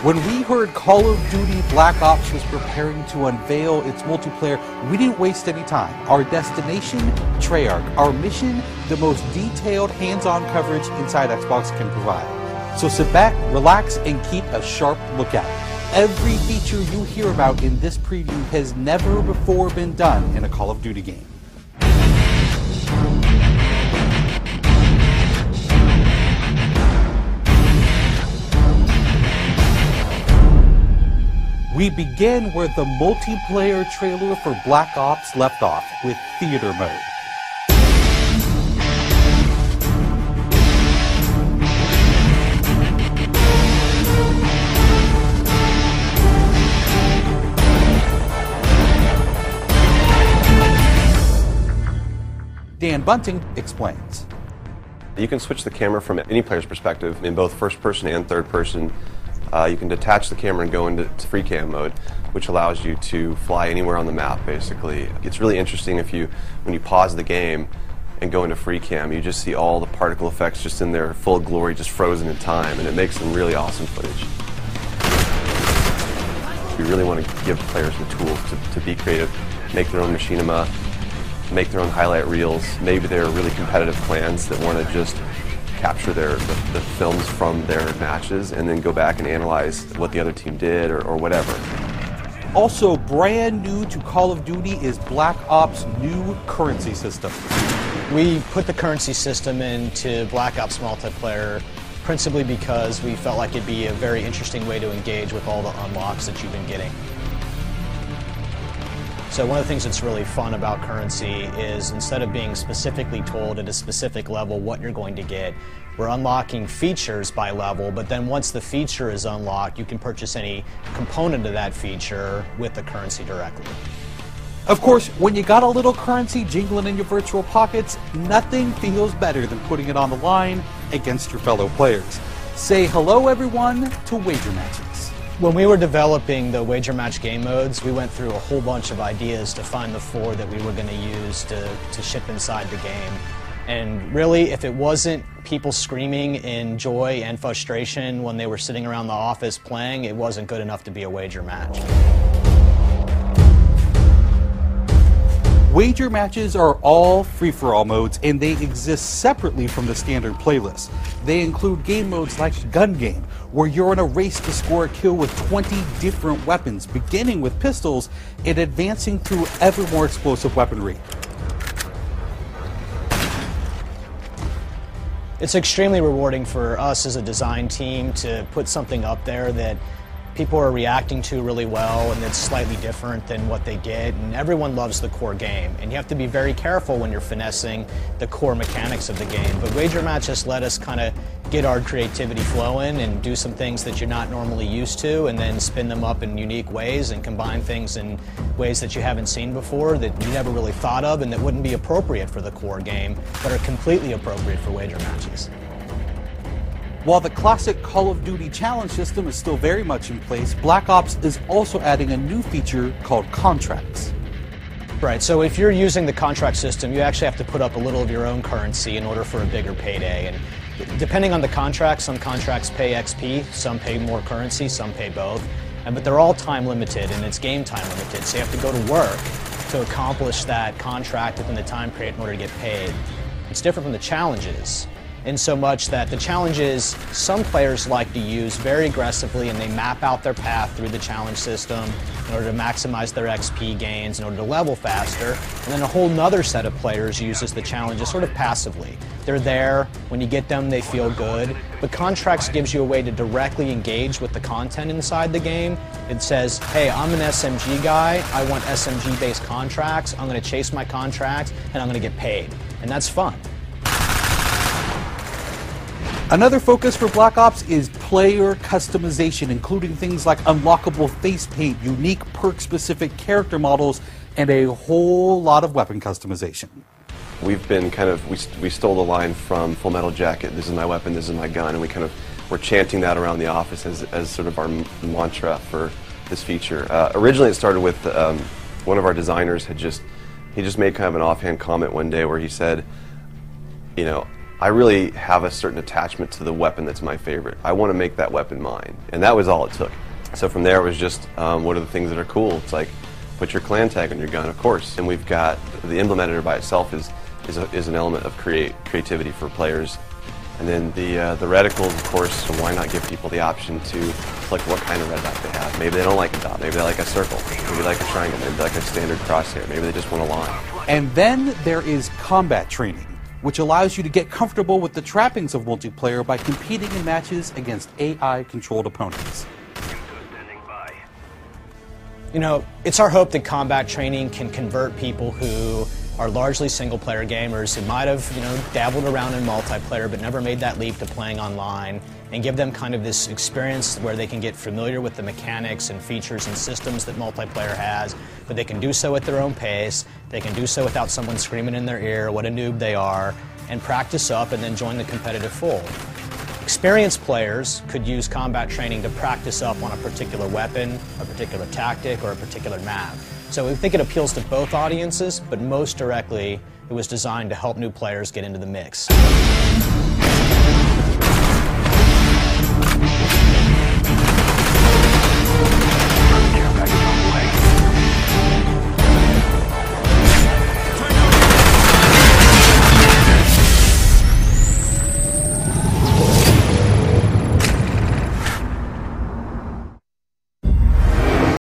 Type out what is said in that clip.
When we heard Call of Duty Black Ops was preparing to unveil its multiplayer, we didn't waste any time. Our destination, Treyarch. Our mission, the most detailed hands-on coverage inside Xbox can provide. So sit back, relax, and keep a sharp lookout. Every feature you hear about in this preview has never before been done in a Call of Duty game. We begin where the multiplayer trailer for Black Ops left off, with theater mode. Dan Bunting explains. You can switch the camera from any player's perspective in both first person and third person. You can detach the camera and go into free cam mode, which allows you to fly anywhere on the map, basically. It's really interesting when you pause the game and go into free cam, you just see all the particle effects just in their full glory, just frozen in time, and it makes some really awesome footage. We really want to give players the tools to be creative, make their own machinima, make their own highlight reels. Maybe they're really competitive clans that want to just capture the films from their matches and then go back and analyze what the other team did or whatever. Also brand new to Call of Duty is Black Ops' new currency system. We put the currency system into Black Ops multiplayer principally because we felt like it'd be a very interesting way to engage with all the unlocks that you've been getting. So one of the things that's really fun about currency is instead of being specifically told at a specific level what you're going to get, we're unlocking features by level, but then once the feature is unlocked, you can purchase any component of that feature with the currency directly. Of course, when you got a little currency jingling in your virtual pockets, nothing feels better than putting it on the line against your fellow players. Say hello, everyone, to wager matches. When we were developing the wager match game modes, we went through a whole bunch of ideas to find the 4 that we were going to use to ship inside the game. And really, if it wasn't people screaming in joy and frustration when they were sitting around the office playing, it wasn't good enough to be a wager match. Wager matches are all free-for-all modes, and they exist separately from the standard playlist. They include game modes like Gun Game, where you're in a race to score a kill with 20 different weapons, beginning with pistols and advancing through ever more explosive weaponry. It's extremely rewarding for us as a design team to put something up there that people are reacting to really well and that's slightly different than what they get, and everyone loves the core game, and you have to be very careful when you're finessing the core mechanics of the game. But wager matches let us kind of get our creativity flowing and do some things that you're not normally used to, and then spin them up in unique ways and combine things in ways that you haven't seen before, that you never really thought of, and that wouldn't be appropriate for the core game but are completely appropriate for wager matches. While the classic Call of Duty challenge system is still very much in place, Black Ops is also adding a new feature called contracts. Right, so if you're using the contract system, you actually have to put up a little of your own currency in order for a bigger payday. And depending on the contract, some contracts pay XP, some pay more currency, some pay both. But they're all time limited, and it's game time limited, so you have to go to work to accomplish that contract within the time period in order to get paid. It's different from the challenges, in so much that the challenges some players like to use very aggressively, and they map out their path through the challenge system in order to maximize their XP gains, in order to level faster. And then a whole nother set of players uses the challenges sort of passively. They're there, when you get them they feel good, but contracts gives you a way to directly engage with the content inside the game. It says, hey, I'm an SMG guy, I want SMG based contracts, I'm going to chase my contracts and I'm going to get paid. And that's fun. Another focus for Black Ops is player customization, including things like unlockable face paint, unique perk-specific character models, and a whole lot of weapon customization. We've been we stole the line from Full Metal Jacket, this is my weapon, this is my gun, and we're chanting that around the office as sort of our mantra for this feature. Originally it started with one of our designers he just made kind of an offhand comment one day where he said, you know, I really have a certain attachment to the weapon that's my favorite. I want to make that weapon mine, and that was all it took. So from there it was just, what are the things that are cool? It's like, put your clan tag on your gun, of course. And we've got, the emblem editor by itself is an element of creativity for players. And then the reticles, of course, so why not give people the option to select what kind of red dot they have. Maybe they don't like a dot, maybe they like a circle, maybe they like a triangle, maybe they like a standard crosshair, maybe they just want a line. And then there is combat training, which allows you to get comfortable with the trappings of multiplayer by competing in matches against AI-controlled opponents. You know, it's our hope that combat training can convert people who are largely single-player gamers who might have, dabbled around in multiplayer but never made that leap to playing online, and give them kind of this experience where they can get familiar with the mechanics and features and systems that multiplayer has, but they can do so at their own pace, they can do so without someone screaming in their ear what a noob they are, and practice up and then join the competitive fold. Experienced players could use combat training to practice up on a particular weapon, a particular tactic, or a particular map. So we think it appeals to both audiences, but most directly, it was designed to help new players get into the mix.